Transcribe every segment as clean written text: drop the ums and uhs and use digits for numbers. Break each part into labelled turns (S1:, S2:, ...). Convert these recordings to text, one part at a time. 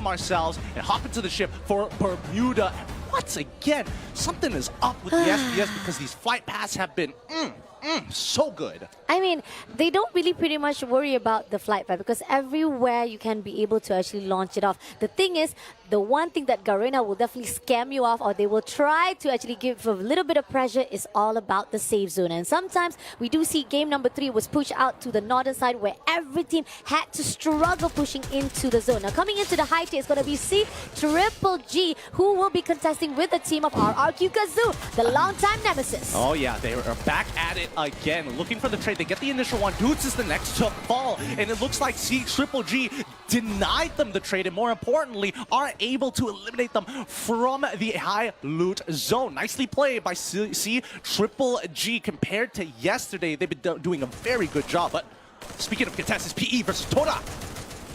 S1: welcome ourselves and hop into the ship for Bermuda. And once again, something is up with the SBS because these flight paths have been so good.
S2: I mean, they don't really pretty much worry about the flight path because everywhere you can be able to actually launch it off. The thing is, the one thing that Garena will definitely scam you off, or they will try to actually give a little bit of pressure, is all about the safe zone. And sometimes we do see game number 3 was pushed out to the northern side where every team had to struggle pushing into the zone. Now coming into the high tier is going to be C Triple G, who will be contesting with the team of RRQ Kazoo, the longtime nemesis.
S1: Oh yeah, they are back at it again, looking for the trade. They get the initial one. Dudes is the next to fall, and it looks like C Triple G denied them the trade, and more importantly, are able to eliminate them from the high loot zone. Nicely played by C Triple G. Compared to yesterday, they've been doing a very good job. But speaking of contestants, PE versus Toda.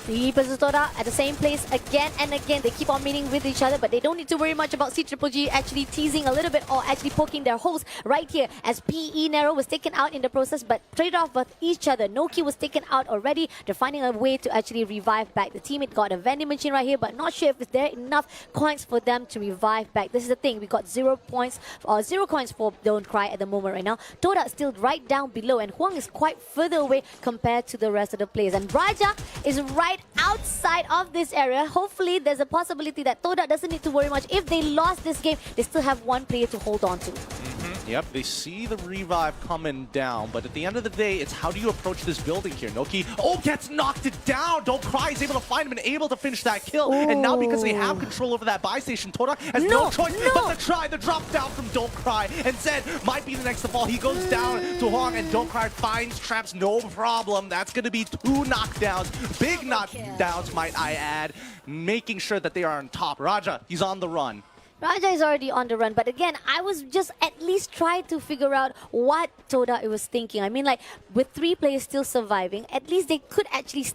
S2: PE versus Toda at the same place again and again. They keep on meeting with each other, but they don't need to worry much about C Triple G actually teasing a little bit or actually poking their holes right here, as PE Nero was taken out in the process, but traded off with each other. Noki was taken out already. They're finding a way to actually revive back. The teammate got a vending machine right here, but not sure if there are enough coins for them to revive back. This is the thing. We got 0 points or 0 coins for Don't Cry at the moment right now. Toda is still right down below, and Huang is quite further away compared to the rest of the players. And Raja is right outside of this area. Hopefully, there's a possibility that Toda doesn't need to worry much. If they lost this game, they still have one player to hold on to.
S1: Yep, they see the revive coming down, but at the end of the day, it's how do you approach this building here? Noki, gets knocked it down. Don't Cry is able to find him and able to finish that kill. Ooh. And now because they have control over that buy station, Toda has no choice but to try the drop down from Don't Cry. And Zed might be the next to fall. He goes down to Huang, and Don't Cry finds traps, no problem. That's going to be 2 knockdowns. Big knockdowns, might I add, making sure that they are on top. Raja, he's on the run.
S2: Raja is already on the run, but again, I was just at least trying to figure out what Toda was thinking. I mean, like, with 3 players still surviving, at least they could actually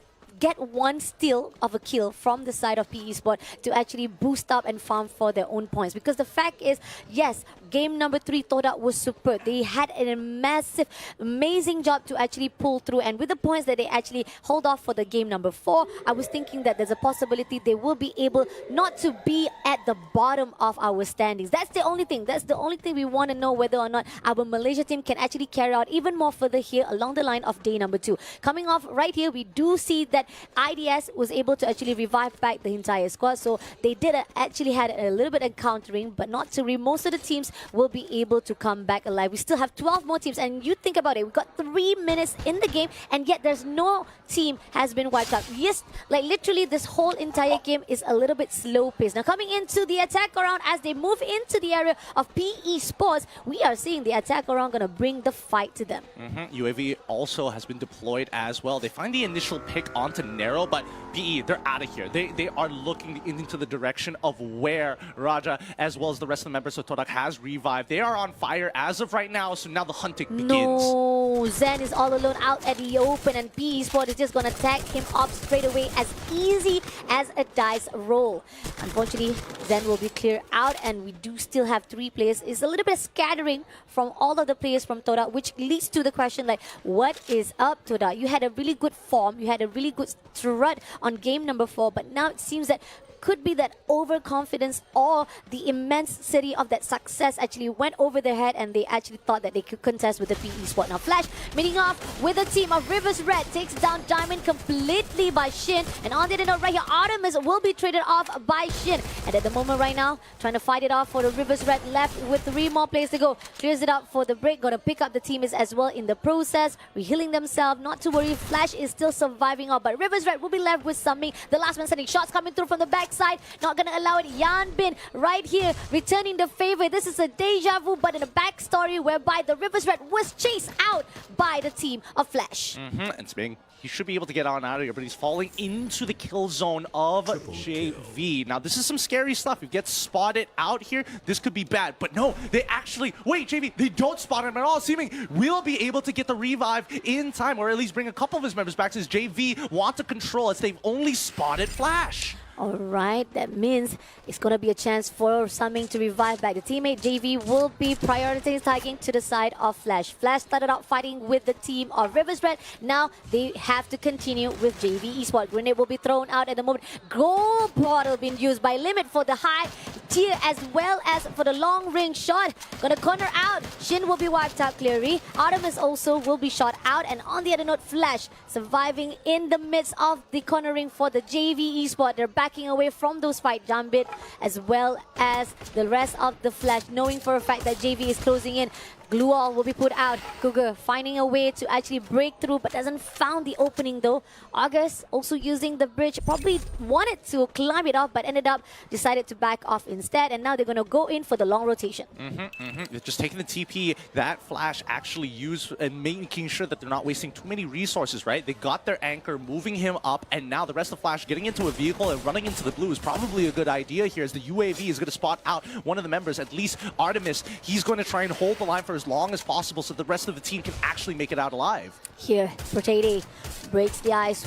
S2: get one steal of a kill from the side of PE Sport to actually boost up and farm for their own points. Because the fact is, yes, game number 3, Toda was superb. They had a massive, amazing job to actually pull through. And with the points that they actually hold off for the game number 4, I was thinking that there's a possibility they will be able not to be at the bottom of our standings. That's the only thing. That's the only thing we want to know, whether or not our Malaysia team can actually carry out even more further here along the line of day number 2. Coming off right here, we do see that IDS was able to actually revive back the entire squad. So they did actually had a little bit of countering, but not to worry. Most of the teams will be able to come back alive. We still have 12 more teams, and you think about it, we've got 3 minutes in the game, and yet there's no team has been wiped out. Yes, like literally this whole entire game is a little bit slow paced. Now coming into the attack around, as they move into the area of PE Sports, we are seeing the attack around gonna bring the fight to them.
S1: UAV also has been deployed as well. They find the initial pick onto Nero, but PE, they're out of here. They are looking into the direction of where Raja, as well as the rest of the members of Todak, has revived. They are on fire as of right now, so now the hunting begins.
S2: No, Zen is all alone out at the open, and PE Sport is just gonna tag him up straight away, as easy as a dice roll. Unfortunately, Zen will be cleared out, and we do still have 3 players. It's a little bit scattering from all of the players from Toda, which leads to the question like, what is up, Toda? You had a really good form, you had a really good strut on game number 4, but now it seems that could be that overconfidence or the immensity of that success actually went over their head, and they actually thought that they could contest with the PE Sport. Now Flash meeting off with the team of Rivers Red, takes down Diamond completely by Shin, and on the note right here, Artemis will be traded off by Shin. And at the moment right now, trying to fight it off for the Rivers Red, left with 3 more players to go. Clears it up for the break, gonna pick up the teammates as well in the process, rehealing themselves, not to worry. Flash is still surviving out, but Rivers Red will be left with Summing, the last man standing. Shots coming through from the back side, not gonna allow it. Yan Bin right here returning the favor. This is a deja vu, but in a backstory whereby the Rivers Red was chased out by the team of Flash.
S1: And Sping, he should be able to get on out of here, but he's falling into the kill zone of JV. Now this is some scary stuff. If he gets spotted out here, this could be bad. But no, they actually, wait, JV, they don't spot him at all. Seeming will be able to get the revive in time, or at least bring a couple of his members back, since JV want to control as they've only spotted Flash.
S2: All right, that means it's going to be a chance for Summing to revive back. The teammate JV will be prioritizing tagging to the side of Flash. Flash started out fighting with the team of Rivers Red. Now they have to continue with JV Esports. Grenade will be thrown out at the moment. Gold portal being used by Limit for the high tier as well as for the long range shot. Gonna corner out. Shin will be wiped out clearly. Artemis also will be shot out. And on the other note, Flash surviving in the midst of the cornering for the JV Esports. They're backing away from those fight Jambit as well as the rest of the Flash, knowing for a fact that JV is closing in. Glue wall will be put out. Cougar finding a way to actually break through but doesn't found the opening though. August also using the bridge, probably wanted to climb it off but ended up decided to back off instead, and now they're going to go in for the long rotation.
S1: They're just taking the TP that Flash actually used and making sure that they're not wasting too many resources, right? They got their anchor, moving him up, and now the rest of Flash getting into a vehicle and running into the blue is probably a good idea here, as the UAV is going to spot out one of the members, at least Artemis. He's going to try and hold the line for as long as possible so the rest of the team can actually make it out alive.
S2: Here, Protade breaks the ice.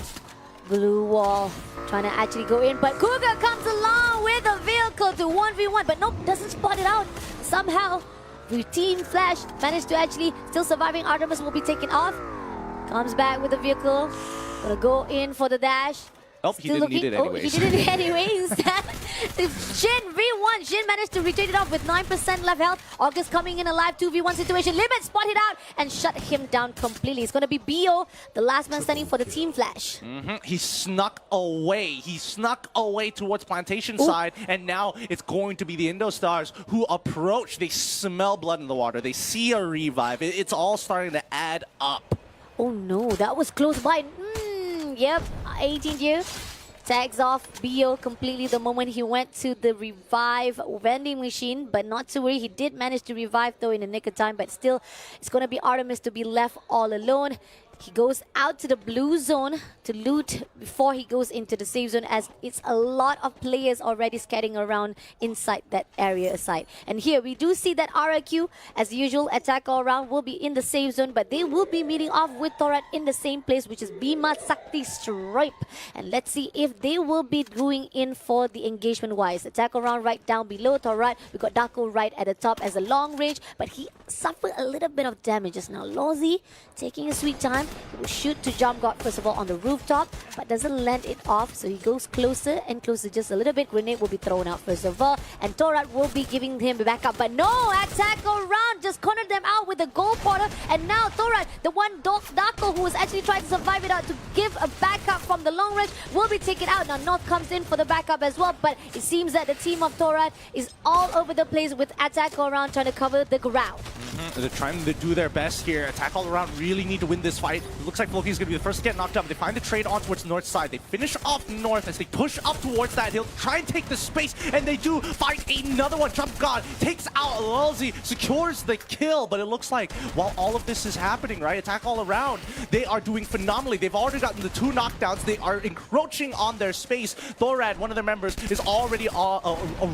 S2: Blue wall trying to actually go in, but Cougar comes along with a vehicle to 1v1, but nope, doesn't spot it out. Somehow, Team Flash managed to actually still surviving. Artemis will be taken off. Comes back with the vehicle. Gonna go in for the dash.
S1: Oh, he didn't need it anyways.
S2: He did it anyway instead. Shin V1. Shin managed to retreat it off with 9% left health. August coming in a live 2v1 situation. Limit spotted out and shut him down completely. It's going to be BO, the last man standing for the Team Flash.
S1: He snuck away. He snuck away towards Plantation side, and now it's going to be the Indostars who approach. They smell blood in the water. They see a revive. It's all starting to add up.
S2: Oh no, that was close by. Yep, 18 year tags off BO completely the moment he went to the revive vending machine, but not to worry, he did manage to revive though in the nick of time, but still it's going to be Artemis to be left all alone. He goes out to the blue zone to loot before he goes into the safe zone, as it's a lot of players already scattering around inside that area aside. And here we do see that RRQ, as usual, attack all around will be in the safe zone, but they will be meeting off with Thorat in the same place, which is Bima Sakti Stripe. And let's see if they will be going in for the engagement wise. Attack around right down below Thorat. We got Darko right at the top as a long range, but he suffered a little bit of damage just now. Lozi taking a sweet time. He will shoot to jump God first of all on the rooftop, but doesn't land it off, so he goes closer and closer just a little bit. Grenade will be thrown out first of all, and Thorat will be giving him the backup, but no, attack around, just cornered them out with the gold portal, and now Thorat, the one Darko who was actually trying to survive it out to give a backup from the long range, will be taken out. Now North comes in for the backup as well, but it seems that the team of Thorat is all over the place with attack all around trying to cover the ground.
S1: They're trying to do their best here. Attack all around really need to win this fight. It looks like Floki is going to be the first to get knocked up. They find the trade on towards north side. They finish off north as they push up towards that hill. Try and take the space, and they do find another one. Jump God takes out Lulzy, secures the kill, but it looks like while all of this is happening, right, attack all around, they are doing phenomenally. They've already gotten the 2 knockdowns. They are encroaching on their space. Thorad, one of their members, is already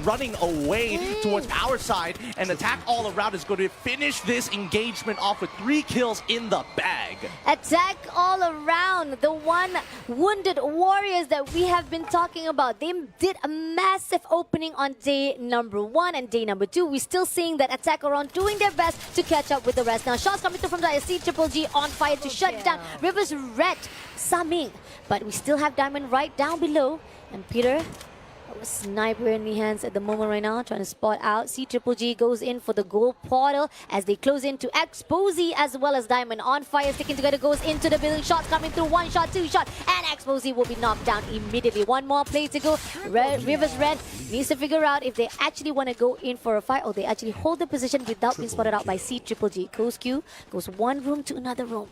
S1: running away towards our side, and attack all around is going to finish this engagement off with 3 kills in the bag.
S2: Attack all around, the one wounded warriors that we have been talking about. They did a massive opening on day number 1 and day number 2. We're still seeing that attack around doing their best to catch up with the rest. Now shots coming through from the IC, Triple G on fire to shut down Rivers Red, Summing. But we still have Diamond right down below, and Peter, a sniper in the hands at the moment right now, trying to spot out. Triple G goes in for the gold portal as they close into Exposy as well as Diamond on fire. Sticking together goes into the building. Shots coming through. 1 shot, 2 shot, and Exposy will be knocked down immediately. 1 more play to go. Rivers Red needs to figure out if they actually want to go in for a fight or they actually hold the position without being spotted out by Triple G. Goes Q, goes one room to another room.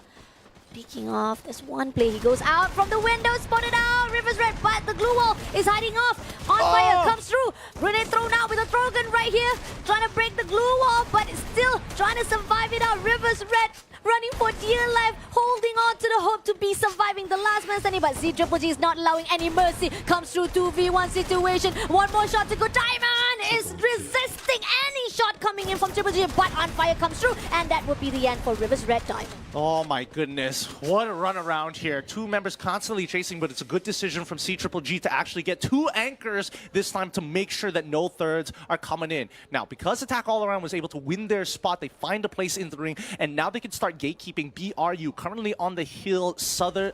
S2: Peeking off, there's one play, he goes out from the window, spotted out, Rivers Red, but the glue wall is hiding off, on fire, comes through, grenade thrown out with a throw gun right here, trying to break the glue wall, but still trying to survive it out. Rivers Red running for dear life, holding on to the hope to be surviving the last man standing, but Triple G is not allowing any mercy, comes through 2v1 situation, 1 more shot to go, Diamond is resisting any shot coming in from Triple G, but on fire comes through, and that would be the end for River's Red Diamond.
S1: Oh my goodness, what a run around here. Two members constantly chasing, but it's a good decision from C-Triple-G to actually get two anchors this time to make sure that no thirds are coming in. Now, because Attack All Around was able to win their spot, they find a place in the ring, and now they can start gatekeeping BRU, currently on the hill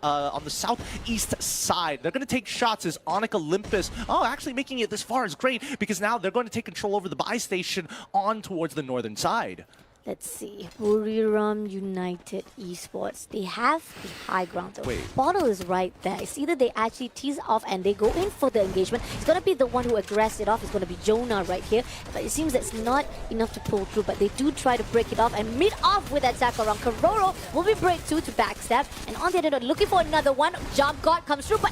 S1: on the southeast side. They're going to take shots as Onyx Olympus, actually making it this far is great, because now they're going to take control over the buy station on towards the northern side.
S2: Let's see. Buriram United Esports. They have the high ground. The bottle is right there. It's either they actually tease off and they go in for the engagement. It's going to be the one who aggressed it off. It's going to be Jonah right here. But it seems that's not enough to pull through. But they do try to break it off and meet off with that attack around. Kororo will be break 2 to backstab. And on the other note, looking for another one. Jump God comes through. But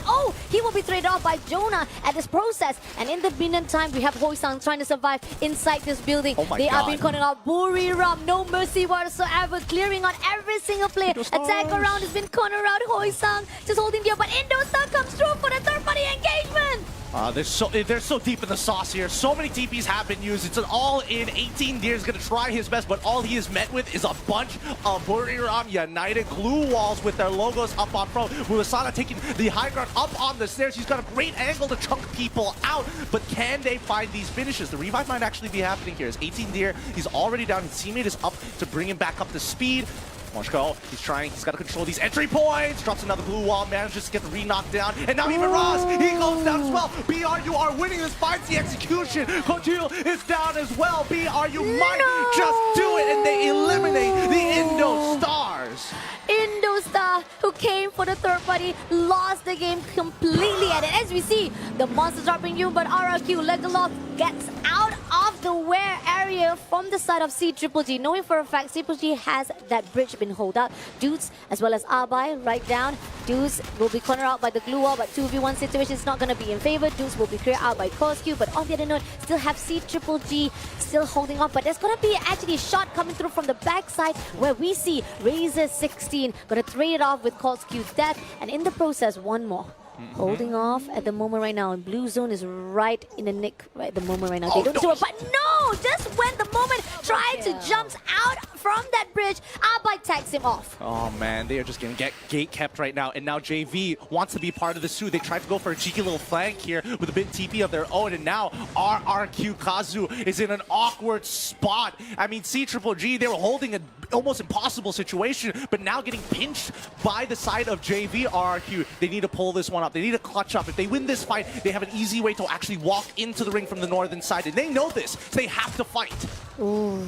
S2: he will be traded off by Jonah at this process. And in the meantime, we have Hoi-Sang trying to survive inside this building. They are being calling out Buriram. No mercy whatsoever, clearing on every single play. Attack around has been cornered out. Hoi-Sang just holding there, but Indostar comes through for the third-party engagement.
S1: They're so deep in the sauce here. So many TPs have been used. It's an all-in. 18 Deer is going to try his best, but all he is met with is a bunch of Buriram United glue walls with their logos up on front. Mulasana taking the high ground up on the stairs. He's got a great angle to chunk people out, but can they find these finishes? The revive might actually be happening here. As 18 Deer, he's already down. His teammate is up to bring him back up to speed. Moshko, he's got to control these entry points, drops another blue wall, manages to get the re-knock down, and now even Ross, he goes down as well. BRU are winning this, finds the execution. Kotil is down as well. BRU might just do it, and they eliminate the Indo Stars.
S2: Indostar, who came for the third party, lost the game completely. And as we see, the monsters are being used, but RRQ Legolas gets out of the wear area from the side of C-Triple-G, knowing for a fact C-Triple-G has that bridge been hold out. Dudes, as well as Abai, right down. Dudes will be cornered out by the glue wall, but 2v1 situation is not going to be in favor. Dudes will be cleared out by Korsq, but on the other note, still have C-Triple-G still holding on. But there's going to be actually a shot coming through from the backside where we see Razor 16 going to trade it off with Korsq's death, and in the process, one more. Holding off at the moment right now, and Blue Zone is right in the nick right at the moment right now. They don't do it, but no! Just when the moment tried to jump out from that bridge, Abai tags him off.
S1: Oh man, they are just getting gate kept right now, and now JV wants to be part of this too. They tried to go for a cheeky little flank here with a bit TP of their own, and now RRQ Kazu is in an awkward spot. I mean, C-Triple-G, they were holding an almost impossible situation, but now getting pinched by the side of JV RRQ. They need to pull this one up. They need to clutch up. If they win this fight, they have an easy way to actually walk into the ring from the northern side, and they know this. So they have to fight.
S2: Ooh,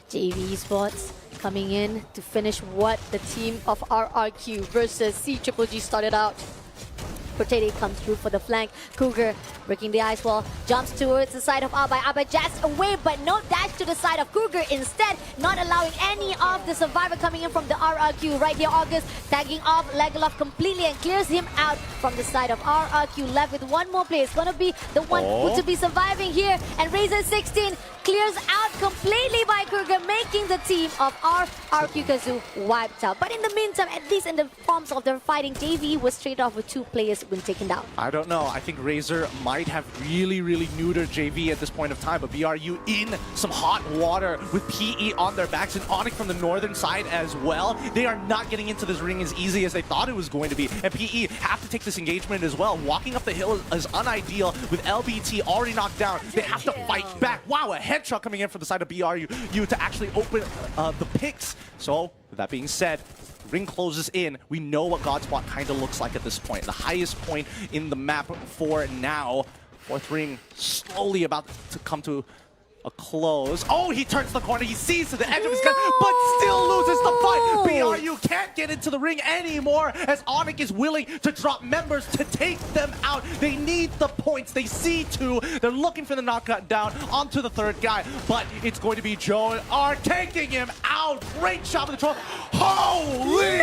S2: JV Esports coming in to finish what the team of RRQ versus C-Triple-G started out. Potato comes through for the flank. Cougar breaking the ice wall, jumps towards the side of Abai. Abai jets away, but no dash to the side of Cougar. Instead, not allowing any of the survivor coming in from the RRQ. Right here, August tagging off Legolas completely and clears him out from the side of RRQ. Left with one more player. It's going to be the one who to be surviving here. And Razor 16 clears out completely by Cougar, making the team of RRQ Kazoo wiped out. But in the meantime, at least in the forms of their fighting, JV was traded off with 2 players when taken down.
S1: I don't know. I think Razor might have really neutered JV at this point of time, but BRU in some hot water with PE on their backs and Onyx from the northern side as well. They are not getting into this ring as easy as they thought it was going to be, and PE have to take this engagement as well. Walking up the hill is unideal with LBT already knocked down. They have to fight back. Wow, a headshot coming in from the side of BRU to actually open the picks. So, with that being said, ring closes in. We know what Godspot kind of looks like at this point. The highest point in the map for now. Fourth ring slowly about to come to a close. Oh, he turns the corner. He sees to the edge of his gun, but still loses the fight. BRU can't get into the ring anymore as Onyx is willing to drop members to take them out. They need the points. They see 2. They're looking for the knockout down onto the third guy, but it's going to be Joe R taking him out. Great shot with the troll. Holy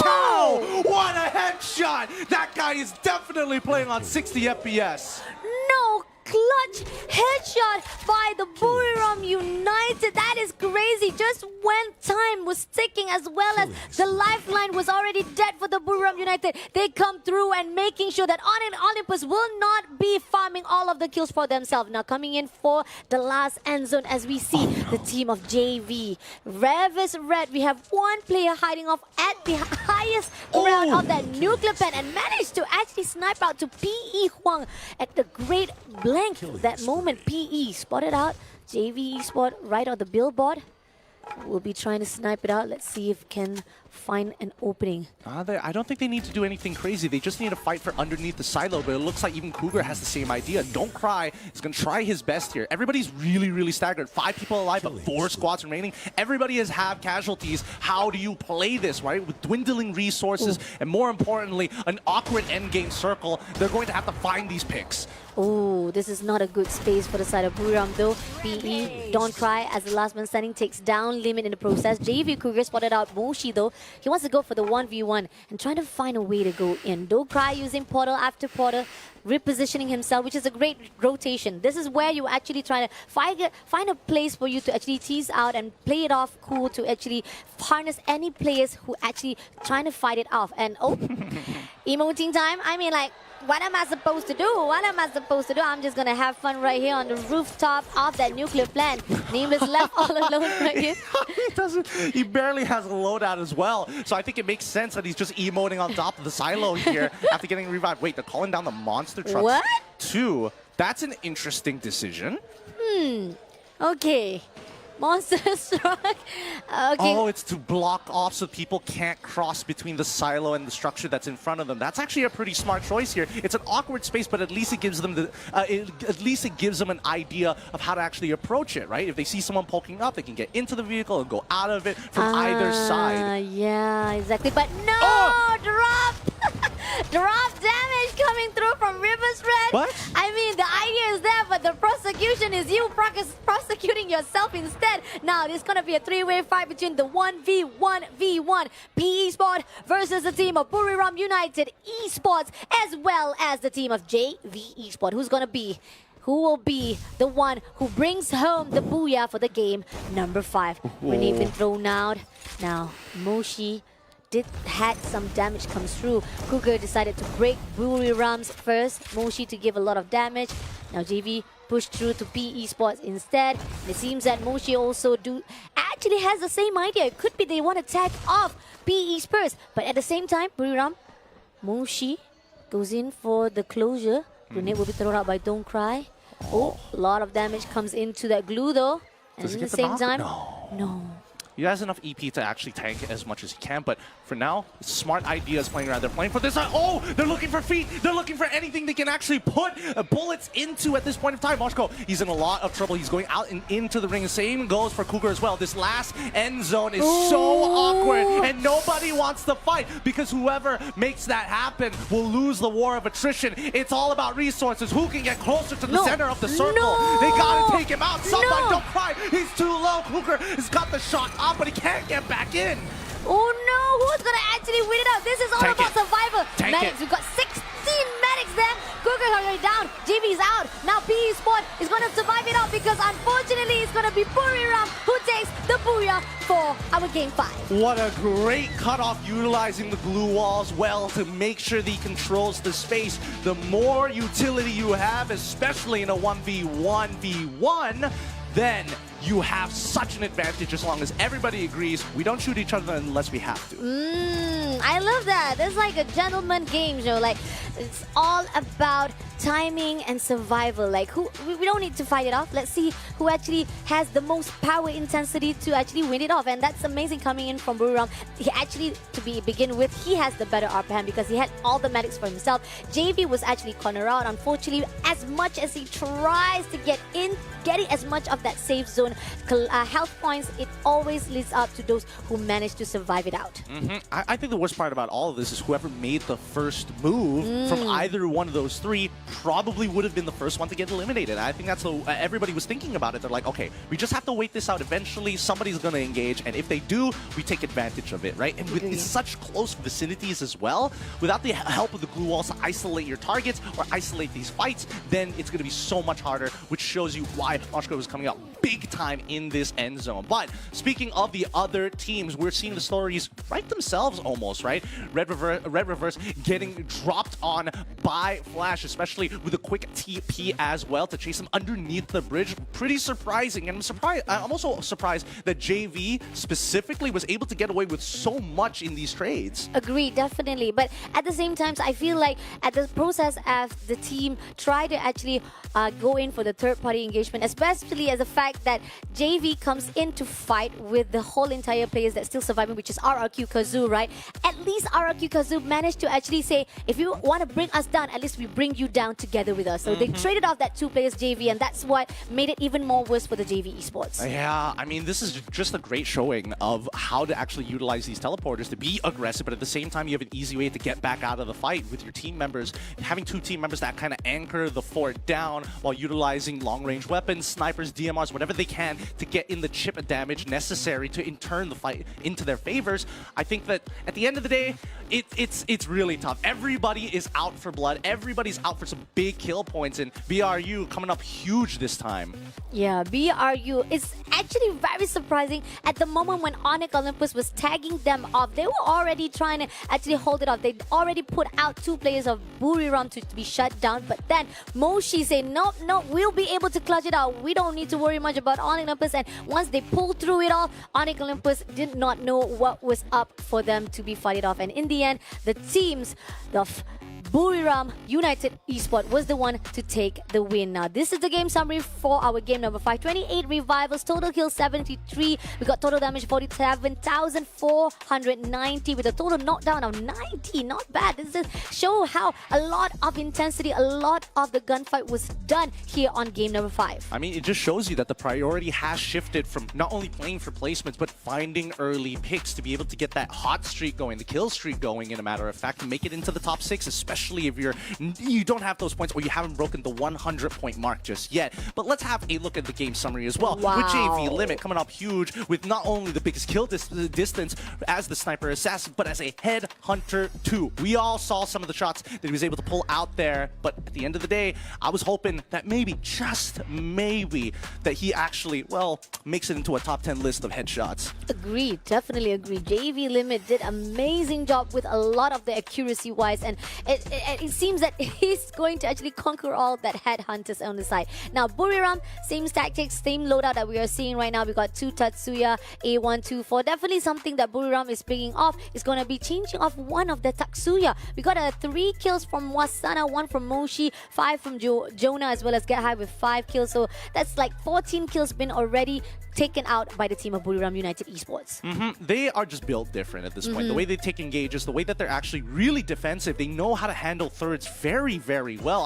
S1: cow! What a headshot! That guy is definitely playing on 60 FPS.
S2: No clutch headshot by the Buriram United. That is crazy. Just when time was ticking, as well as the lifeline was already dead for the Buriram United, they come through and making sure that Olympus will not be farming all of the kills for themselves. Now coming in for the last end zone, as we see the team of JV. Rev is red. We have one player hiding off at the highest ground of that nuclear plant and managed to actually snipe out to PE Huang at the great blank. That moment, PE spotted out. JV Esports right on the billboard. We'll be trying to snipe it out. Let's see if can find an opening.
S1: I don't think they need to do anything crazy. They just need to fight for underneath the silo, but it looks like even Cougar has the same idea. Don't Cry is going to try his best here. Everybody's really, really staggered. 5 people alive, but 4 squads remaining. Everybody has had casualties. How do you play this, right? With dwindling resources, and more importantly, an awkward endgame circle, they're going to have to find these picks.
S2: Oh, this is not a good space for the side of Buriram though. PE, Don't Cry, as the last man standing, takes down Limit in the process. JV Cougar spotted out Moshi though. He wants to go for the 1v1 and trying to find a way to go in. Don't Cry using portal after portal, repositioning himself, which is a great rotation. This is where you actually try to find a place for you to actually tease out and play it off cool to actually harness any players who actually trying to fight it off. And oh, emoting time. I mean, like, what am I supposed to do? What am I supposed to do? I'm just gonna have fun right here on the rooftop of that nuclear plant. Neem is left all alone right here.
S1: He barely has a loadout as well. So I think it makes sense that he's just emoting on top of the silo here after getting revived. Wait, they're calling down the monster trucks
S2: What?
S1: too. That's an interesting decision.
S2: Okay. Monster struck. Okay.
S1: Oh, it's to block off so people can't cross between the silo and the structure that's in front of them. That's actually a pretty smart choice here. It's an awkward space, but at least it gives them an idea of how to actually approach it, right? If they see someone poking up, they can get into the vehicle and go out of it from either side.
S2: Yeah, exactly. But no, drop! Drop damage coming through from Rivers Red.
S1: What?
S2: I mean, the idea is there, but the prosecution is you prosecuting yourself instead. Now, there's going to be a 3-way fight between the 1v1 PE Sport versus the team of Buriram United Esports, as well as the team of JV Esports. Who will be the one who brings home the booyah for the game number 5? Grenade been thrown out. Now, Moshi had some damage come through. Cougar decided to break Buriram's first. Moshi to give a lot of damage. Now JV pushed through to PE Sports instead. And it seems that Moshi also actually has the same idea. It could be they want to tag off PE Spurs. But at the same time, Buriram, Moshi goes in for the closure. Grenade will be thrown out by Don't Cry. Oh, a lot of damage comes into that glue though. And at the same time, no.
S1: He has enough EP to actually tank as much as he can, but for now, smart ideas playing around. They're playing for this. Oh, they're looking for feet. They're looking for anything they can actually put bullets into at this point of time. Moshko, he's in a lot of trouble. He's going out and into the ring. The same goes for Cougar as well. This last end zone is so awkward, and nobody wants to fight because whoever makes that happen will lose the war of attrition. It's all about resources. Who can get closer to the center of the circle? They gotta take him out. Somebody, Don't Cry. He's too low. Cougar has got the shot up, but he can't get back in.
S2: Oh no, who's gonna actually win it out? This is all about survival. Medics, we've got 16 medics there. Cougar's already down, JV's out. Now PE Sport is gonna survive it out because unfortunately it's gonna be Buriram who takes the booyah for our game 5.
S1: What a great cutoff, utilizing the glue walls well to make sure that he controls the space. The more utility you have, especially in a 1v1v1, then you have such an advantage as long as everybody agrees we don't shoot each other unless we have to.
S2: I love that. It's like a gentleman game show. Like, it's all about timing and survival. Like, we don't need to fight it off. Let's see who actually has the most power intensity to actually win it off. And that's amazing coming in from Buriram. He actually, begin with, he has the better upper hand because he had all the medics for himself. JV was actually cornered out. Unfortunately, as much as he tries to get in, getting as much of that safe zone health points, it always leads up to those who manage to survive it out.
S1: I think the worst part about all of this is whoever made the first move from either one of those three probably would have been the first one to get eliminated. I think that's how everybody was thinking about it. They're like, okay, we just have to wait this out. Eventually, somebody's going to engage, and if they do, we take advantage of it, right? And with such close vicinities as well, without the help of the glue walls to isolate your targets or isolate these fights, then it's going to be so much harder, which shows you why Moshko was coming out big time in this end zone. But speaking of the other teams, we're seeing the stories write themselves almost, right? Red Reverse getting dropped on by Flash, especially with a quick TP as well to chase him underneath the bridge. Pretty surprising, and I'm also surprised that JV specifically was able to get away with so much in these trades.
S2: Agreed, definitely. But at the same time, I feel like at the process as the team try to actually go in for the third-party engagement, especially as the fact that JV comes in to fight with the whole entire players that's still surviving, which is RRQ Kazoo, right? At least RRQ Kazoo managed to actually say, if you want to bring us down, at least we bring you down together with us. So they traded off that two players JV, and that's what made it even more worse for the JV Esports.
S1: Yeah, I mean, this is just a great showing of how to actually utilize these teleporters to be aggressive, but at the same time, you have an easy way to get back out of the fight with your team members. Having two team members that kind of anchor the fort down while utilizing long-range weapons, snipers, DMRs, whatever they can to get in the chip damage necessary to turn the fight into their favors. I think that at the end of the day, it's really tough. Everybody is out for blood. Everybody's out for some big kill points, and BRU coming up huge this time.
S2: Yeah, BRU is actually very surprising. At the moment when Onyx Olympus was tagging them off, they were already trying to actually hold it off. They already put out two players of Buriram to be shut down, but then Moshi said, no, we'll be able to clutch it out. We don't need to worry much about Onyx Olympus. And once they pulled through it all, Onyx Olympus did not know what was up for them to be fighted off. And in the end, the teams, the Buriram United Esports was the one to take the win. Now, this is the game summary for our game number 5. 28 revivals, total kills 73. We got total damage 47,490 with a total knockdown of 90. Not bad. This is show how a lot of intensity, a lot of the gunfight was done here on game number 5.
S1: I mean, it just shows you that the priority has shifted from not only playing for placements, but finding early picks to be able to get that hot streak going, the kill streak going, in a matter of fact, to make it into the top 6, especially if you don't have those points or you haven't broken the 100-point mark just yet. But let's have a look at the game summary as well.
S2: Wow.
S1: With JV Limit coming up huge with not only the biggest kill distance as the sniper assassin, but as a headhunter too. We all saw some of the shots that he was able to pull out there, but at the end of the day, I was hoping that maybe, just maybe, that he actually, well, makes it into a top 10 list of headshots.
S2: Agreed, definitely agree. JV Limit did amazing job with a lot of the accuracy wise, and it seems that he's going to actually conquer all that headhunters on the side. Now, Buriram, same tactics, same loadout that we are seeing right now. We got 2 Tatsuya, A124. Definitely something that Buriram is bringing off is going to be changing off one of the Tatsuya. We got 3 kills from Wasana, 1 from Moshi, 5 from Jonah, as well as Get High with 5 kills. So that's like 14 kills been already taken out by the team of Buriram United Esports.
S1: They are just built different at this point. The way they take engages, the way that they're actually really defensive, they know how to handle thirds very, very well.